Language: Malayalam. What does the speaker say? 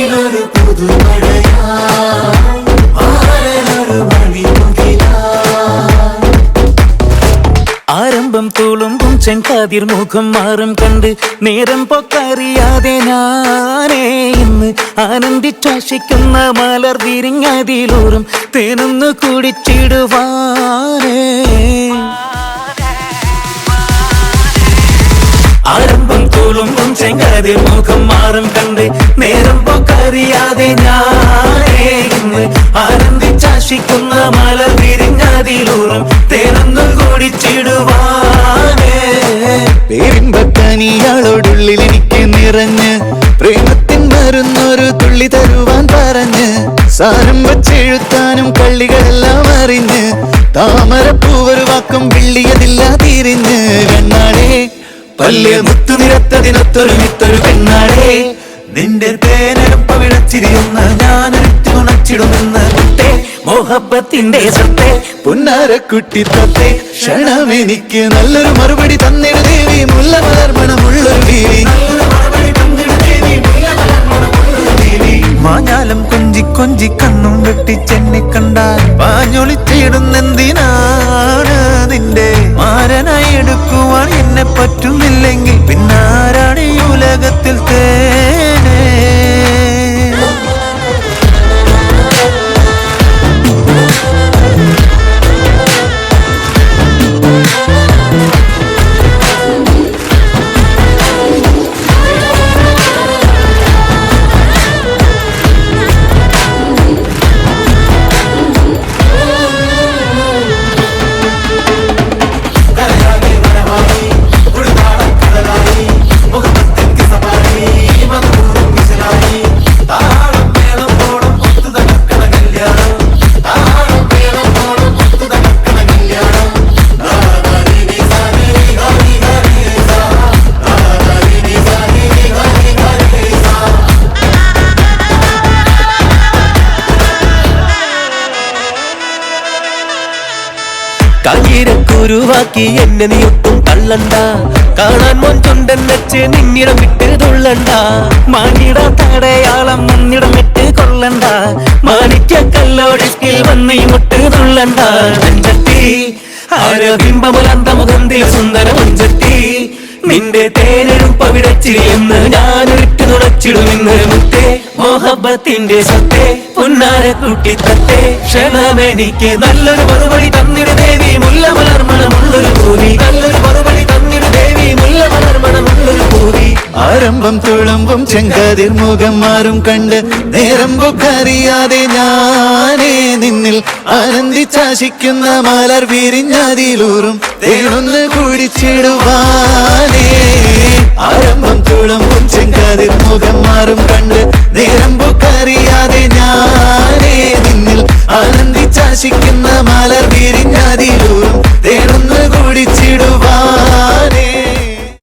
മനസ്സിലൊരു പുതുമഴയായി മാറലൊരു വഴിമുകിലായി ആരംഭം തുളുമ്പും ചെങ്കാതിർ മുഖം മാറും കണ്ട് നേരം പൊക്കറിയാതെ ഞാനേ ഇന്ന് ആനന്ദിച്ചാശിക്കുന്ന മലർ വിരിഞ്ഞതിലൂറും തേനൊന്നു കുടിച്ചിടുവാനേ. ആരംഭം തുളുമ്പും ചെങ്കാതിർ മുഖം മാറും കണ്ട് നേരം പൊക്കറിയാതെ ഞാനേ ഇന്ന് ആനന്ദിച്ചാശിക്കുന്ന മലർ വിരിഞ്ഞതിലൂറും തേനൊന്നു കുടിച്ചിടുവാനേ. പേരിമ്പക്കനിയാളോടുള്ളിൽ എനിക്ക് നിറഞ്ഞ് പ്രേമത്തിൻ മരുന്നൊരു തുള്ളി തരുവാൻ പറഞ്ഞ് സാരം വച്ചെഴുത്താനും കള്ളികളെല്ലാം അറിഞ്ഞ് താമരപ്പൂവൊരു വാക്കും വിള്ളിയതില്ല തിരിഞ്ഞ് കണ്ണാടേ പല്ല് മുത്തു നിരത്തതിനൊത്തൊരു മിത്തൊരു പെണ്ണാടേ നിന്റെ തേനരപ്പ വിളച്ചിരിയുന്ന ഞാനൊരുത്തി ഉണച്ചിടുമെന്ന് മുത്തേ മോഹബത്തിന്റെ സത്തേ പൊന്നാരക്കുട്ടി തത്തേ ക്ഷണമെനിക്ക് നല്ലൊരു മറുപടി തന്നിട ദേവി മുല്ല മലർമണമുള്ളൊരു ദേവി മാഞ്ഞാലം കൊഞ്ചി കൊഞ്ചി കണ്ണും വെട്ടിച്ചെന്നെ കണ്ടാൽ പാഞ്ഞൊളിച്ചിടുന്നെന്തിനാണ് നിന്റെ മാരനായി എടുക്കുവാൻ എന്നെ പറ്റുന്നില്ലെങ്കിൽ പിന്നാരാണ് ഈ ഉലകത്തിൽ തേനേ. കാഞ്ഞിരക്കുരുവാക്കി എന്നെ നീ ഒട്ടും തള്ളണ്ട, കാണാൻ മൊഞ്ചുണ്ടൻ വെച്ച് നിന്നിടം വിട്ട് തുള്ളണ്ട. മാനിട തടയാളം മുന്നിടം വിട്ട് കൊള്ളണ്ട, മാണിക്യ കല്ലോടിൽ വന്ന് മുട്ട് തുള്ളണ്ട. നെഞ്ചത്തി ആരബിംബമുലന്ത മുഖന്തിൽ സുന്ദര മഞ്ചത്തി നിന്റെ തേനെടുപ്പ വിടച്ചിരിയെന്ന് ഞാനൊരിട്ട് തുണച്ചിടുമെന്ന് മുത്തേ മോഹബത്തിന്റെ സത്തേ പൊന്നാരക്കുട്ടി തത്തേ ക്ഷണമെനിക്ക് നല്ലൊരു മറുപടി തന്നിട ദേവി മുല്ല മലർമണമുള്ളൊരു പൂവി നല്ലൊരു മറുപടി തന്നിട ദേവി മുല്ല മലർമണമുള്ളൊരു പൂവി. ആരംഭം തുളുമ്പും ചെങ്കാതിർ മുഖം മാറും കണ്ട് നേരം പൊക്കറിയാതെ ഞാനേ നിന്നിൽ ആനന്ദിച്ചാശിക്കുന്ന മലർ വിരിഞ്ഞതിലൂറും തേനൊന്ന് കുടിച്ചിടുവാനേ. ആരംഭം തുളുമ്പും ചെങ്കാതിർ മുഖം മാറും കണ്ട് നേരം പൊക്കറിയാതെ ഞാനേ നിന്നിൽ ആനന്ദിച്ചാശിക്കുന്ന മലർ